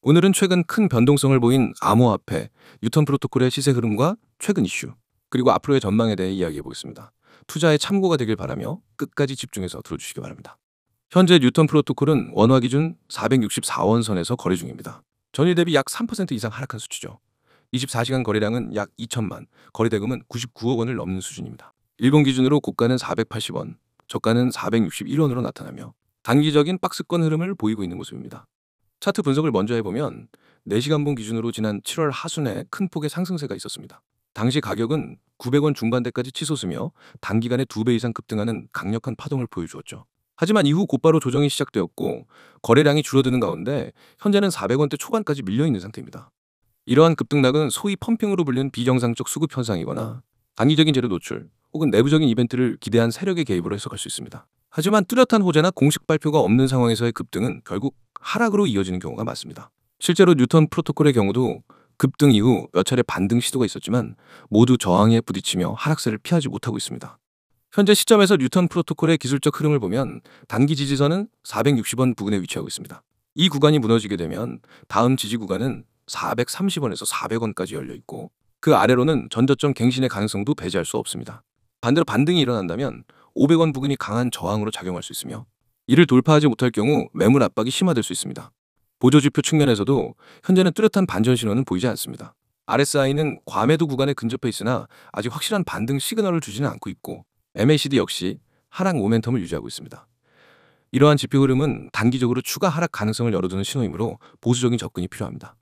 오늘은 최근 큰 변동성을 보인 암호화폐, 뉴턴 프로토콜의 시세 흐름과 최근 이슈, 그리고 앞으로의 전망에 대해 이야기해 보겠습니다. 투자에 참고가 되길 바라며 끝까지 집중해서 들어주시기 바랍니다. 현재 뉴턴 프로토콜은 원화 기준 464원 선에서 거래 중입니다. 전일 대비 약 3% 이상 하락한 수치죠. 24시간 거래량은 약 2천만, 거래대금은 99억 원을 넘는 수준입니다. 일본 기준으로 고가는 480원, 저가는 461원으로 나타나며 단기적인 박스권 흐름을 보이고 있는 모습입니다. 차트 분석을 먼저 해보면 4시간봉 기준으로 지난 7월 하순에 큰 폭의 상승세가 있었습니다. 당시 가격은 900원 중반대까지 치솟으며 단기간에 2배 이상 급등하는 강력한 파동을 보여주었죠. 하지만 이후 곧바로 조정이 시작되었고 거래량이 줄어드는 가운데 현재는 400원대 초반까지 밀려있는 상태입니다. 이러한 급등락은 소위 펌핑으로 불리는 비정상적 수급 현상이거나 단기적인 재료 노출 혹은 내부적인 이벤트를 기대한 세력의 개입으로 해석할 수 있습니다. 하지만 뚜렷한 호재나 공식 발표가 없는 상황에서의 급등은 결국 하락으로 이어지는 경우가 많습니다. 실제로 뉴턴 프로토콜의 경우도 급등 이후 몇 차례 반등 시도가 있었지만 모두 저항에 부딪히며 하락세를 피하지 못하고 있습니다. 현재 시점에서 뉴턴 프로토콜의 기술적 흐름을 보면 단기 지지선은 460원 부근에 위치하고 있습니다. 이 구간이 무너지게 되면 다음 지지 구간은 430원에서 400원까지 열려 있고 그 아래로는 전저점 갱신의 가능성도 배제할 수 없습니다. 반대로 반등이 일어난다면 500원 부근이 강한 저항으로 작용할 수 있으며 이를 돌파하지 못할 경우 매물 압박이 심화될 수 있습니다. 보조지표 측면에서도 현재는 뚜렷한 반전 신호는 보이지 않습니다. RSI는 과매도 구간에 근접해 있으나 아직 확실한 반등 시그널을 주지는 않고 있고 MACD 역시 하락 모멘텀을 유지하고 있습니다. 이러한 지표 흐름은 단기적으로 추가 하락 가능성을 열어두는 신호이므로 보수적인 접근이 필요합니다.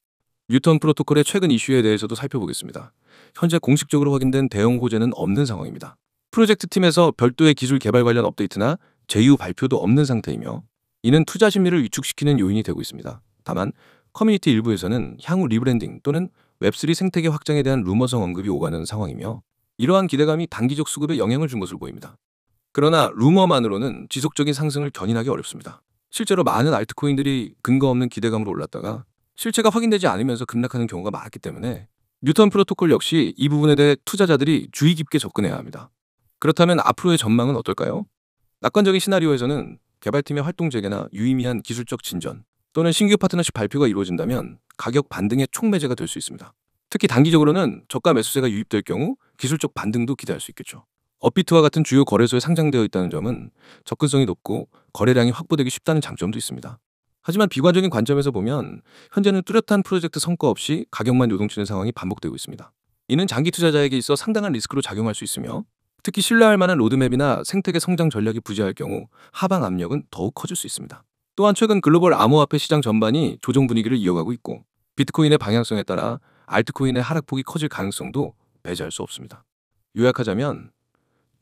뉴턴 프로토콜의 최근 이슈에 대해서도 살펴보겠습니다. 현재 공식적으로 확인된 대형 호재는 없는 상황입니다. 프로젝트 팀에서 별도의 기술 개발 관련 업데이트나 제휴 발표도 없는 상태이며 이는 투자 심리를 위축시키는 요인이 되고 있습니다. 다만 커뮤니티 일부에서는 향후 리브랜딩 또는 웹3 생태계 확장에 대한 루머성 언급이 오가는 상황이며 이러한 기대감이 단기적 수급에 영향을 준 것으로 보입니다. 그러나 루머만으로는 지속적인 상승을 견인하기 어렵습니다. 실제로 많은 알트코인들이 근거 없는 기대감으로 올랐다가 실체가 확인되지 않으면서 급락하는 경우가 많았기 때문에 뉴턴 프로토콜 역시 이 부분에 대해 투자자들이 주의 깊게 접근해야 합니다. 그렇다면 앞으로의 전망은 어떨까요? 낙관적인 시나리오에서는 개발팀의 활동 재개나 유의미한 기술적 진전 또는 신규 파트너십 발표가 이루어진다면 가격 반등의 촉매제가 될 수 있습니다. 특히 단기적으로는 저가 매수세가 유입될 경우 기술적 반등도 기대할 수 있겠죠. 업비트와 같은 주요 거래소에 상장되어 있다는 점은 접근성이 높고 거래량이 확보되기 쉽다는 장점도 있습니다. 하지만 비관적인 관점에서 보면 현재는 뚜렷한 프로젝트 성과 없이 가격만 요동치는 상황이 반복되고 있습니다. 이는 장기 투자자에게 있어 상당한 리스크로 작용할 수 있으며 특히 신뢰할 만한 로드맵이나 생태계 성장 전략이 부재할 경우 하방 압력은 더욱 커질 수 있습니다. 또한 최근 글로벌 암호화폐 시장 전반이 조정 분위기를 이어가고 있고 비트코인의 방향성에 따라 알트코인의 하락폭이 커질 가능성도 배제할 수 없습니다. 요약하자면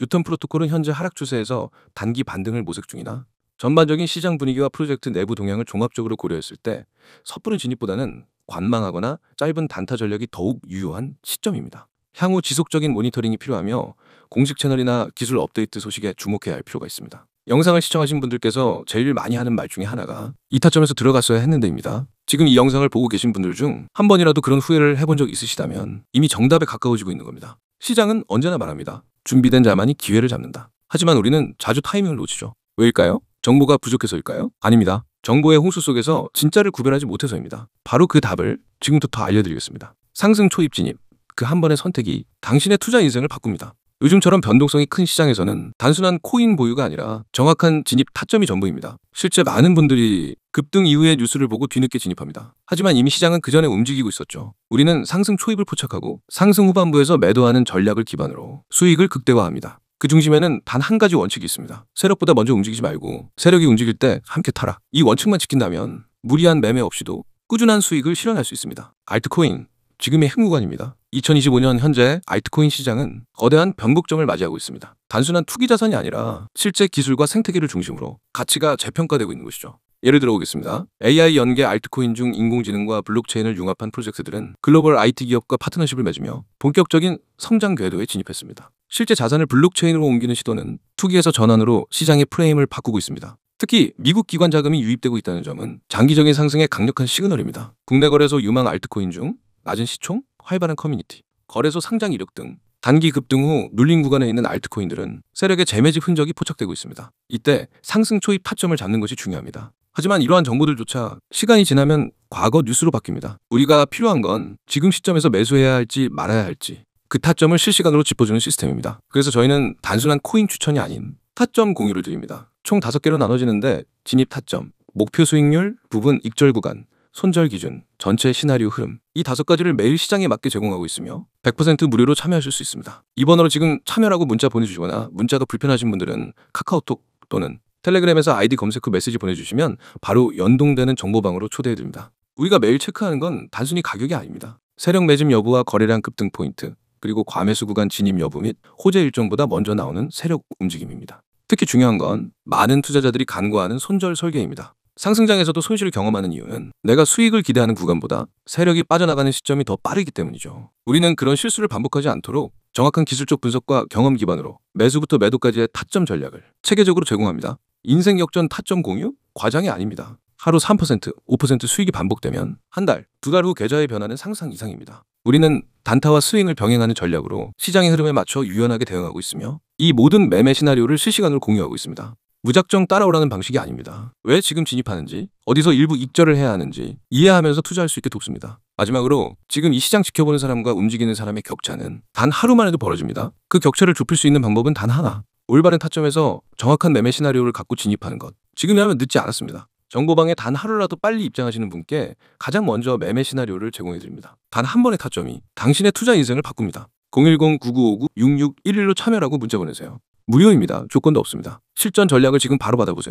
뉴턴 프로토콜은 현재 하락 추세에서 단기 반등을 모색 중이나 전반적인 시장 분위기와 프로젝트 내부 동향을 종합적으로 고려했을 때 섣부른 진입보다는 관망하거나 짧은 단타 전략이 더욱 유효한 시점입니다. 향후 지속적인 모니터링이 필요하며 공식 채널이나 기술 업데이트 소식에 주목해야 할 필요가 있습니다. 영상을 시청하신 분들께서 제일 많이 하는 말 중에 하나가 이 타점에서 들어갔어야 했는데입니다. 지금 이 영상을 보고 계신 분들 중 한 번이라도 그런 후회를 해본 적 있으시다면 이미 정답에 가까워지고 있는 겁니다. 시장은 언제나 말합니다. 준비된 자만이 기회를 잡는다. 하지만 우리는 자주 타이밍을 놓치죠. 왜일까요? 정보가 부족해서일까요? 아닙니다. 정보의 홍수 속에서 진짜를 구별하지 못해서입니다. 바로 그 답을 지금부터 알려드리겠습니다. 상승 초입 진입, 그 한 번의 선택이 당신의 투자 인생을 바꿉니다. 요즘처럼 변동성이 큰 시장에서는 단순한 코인 보유가 아니라 정확한 진입 타점이 전부입니다. 실제 많은 분들이 급등 이후의 뉴스를 보고 뒤늦게 진입합니다. 하지만 이미 시장은 그 전에 움직이고 있었죠. 우리는 상승 초입을 포착하고 상승 후반부에서 매도하는 전략을 기반으로 수익을 극대화합니다. 그 중심에는 단 한 가지 원칙이 있습니다. 세력보다 먼저 움직이지 말고 세력이 움직일 때 함께 타라. 이 원칙만 지킨다면 무리한 매매 없이도 꾸준한 수익을 실현할 수 있습니다. 알트코인, 지금의 흥구간입니다. 2025년 현재 알트코인 시장은 거대한 변곡점을 맞이하고 있습니다. 단순한 투기 자산이 아니라 실제 기술과 생태계를 중심으로 가치가 재평가되고 있는 것이죠. 예를 들어보겠습니다. AI 연계 알트코인 중 인공지능과 블록체인을 융합한 프로젝트들은 글로벌 IT 기업과 파트너십을 맺으며 본격적인 성장 궤도에 진입했습니다. 실제 자산을 블록체인으로 옮기는 시도는 투기에서 전환으로 시장의 프레임을 바꾸고 있습니다. 특히 미국 기관 자금이 유입되고 있다는 점은 장기적인 상승의 강력한 시그널입니다. 국내 거래소 유망 알트코인 중 낮은 시총, 활발한 커뮤니티, 거래소 상장 이력 등 단기 급등 후 눌림 구간에 있는 알트코인들은 세력의 재매집 흔적이 포착되고 있습니다. 이때 상승 초입 타점을 잡는 것이 중요합니다. 하지만 이러한 정보들조차 시간이 지나면 과거 뉴스로 바뀝니다. 우리가 필요한 건 지금 시점에서 매수해야 할지 말아야 할지 그 타점을 실시간으로 짚어주는 시스템입니다. 그래서 저희는 단순한 코인 추천이 아닌 타점 공유를 드립니다. 총 5개로 나눠지는데 진입 타점, 목표 수익률, 부분 익절 구간, 손절 기준, 전체 시나리오 흐름 이 5가지를 매일 시장에 맞게 제공하고 있으며 100% 무료로 참여하실 수 있습니다. 이 번호로 지금 참여라고 문자 보내주시거나 문자가 불편하신 분들은 카카오톡 또는 텔레그램에서 아이디 검색 후 메시지 보내주시면 바로 연동되는 정보방으로 초대해드립니다. 우리가 매일 체크하는 건 단순히 가격이 아닙니다. 세력 매집 여부와 거래량 급등 포인트, 그리고 과매수 구간 진입 여부 및 호재 일정보다 먼저 나오는 세력 움직임입니다. 특히 중요한 건 많은 투자자들이 간과하는 손절 설계입니다. 상승장에서도 손실을 경험하는 이유는 내가 수익을 기대하는 구간보다 세력이 빠져나가는 시점이 더 빠르기 때문이죠. 우리는 그런 실수를 반복하지 않도록 정확한 기술적 분석과 경험 기반으로 매수부터 매도까지의 타점 전략을 체계적으로 제공합니다. 인생 역전 타점 공유? 과장이 아닙니다. 하루 3%, 5% 수익이 반복되면 한 달, 2달 후 계좌의 변화는 상상 이상입니다. 우리는 단타와 스윙을 병행하는 전략으로 시장의 흐름에 맞춰 유연하게 대응하고 있으며 이 모든 매매 시나리오를 실시간으로 공유하고 있습니다. 무작정 따라오라는 방식이 아닙니다. 왜 지금 진입하는지, 어디서 일부 익절을 해야 하는지 이해하면서 투자할 수 있게 돕습니다. 마지막으로 지금 이 시장 지켜보는 사람과 움직이는 사람의 격차는 단 하루만 해도 벌어집니다. 그 격차를 좁힐 수 있는 방법은 단 하나. 올바른 타점에서 정확한 매매 시나리오를 갖고 진입하는 것. 지금이라면 늦지 않았습니다. 정보방에 단 하루라도 빨리 입장하시는 분께 가장 먼저 매매 시나리오를 제공해드립니다. 단 한 번의 타점이 당신의 투자 인생을 바꿉니다. 010-9959-6611로 참여라고 문자 보내세요. 무료입니다. 조건도 없습니다. 실전 전략을 지금 바로 받아보세요.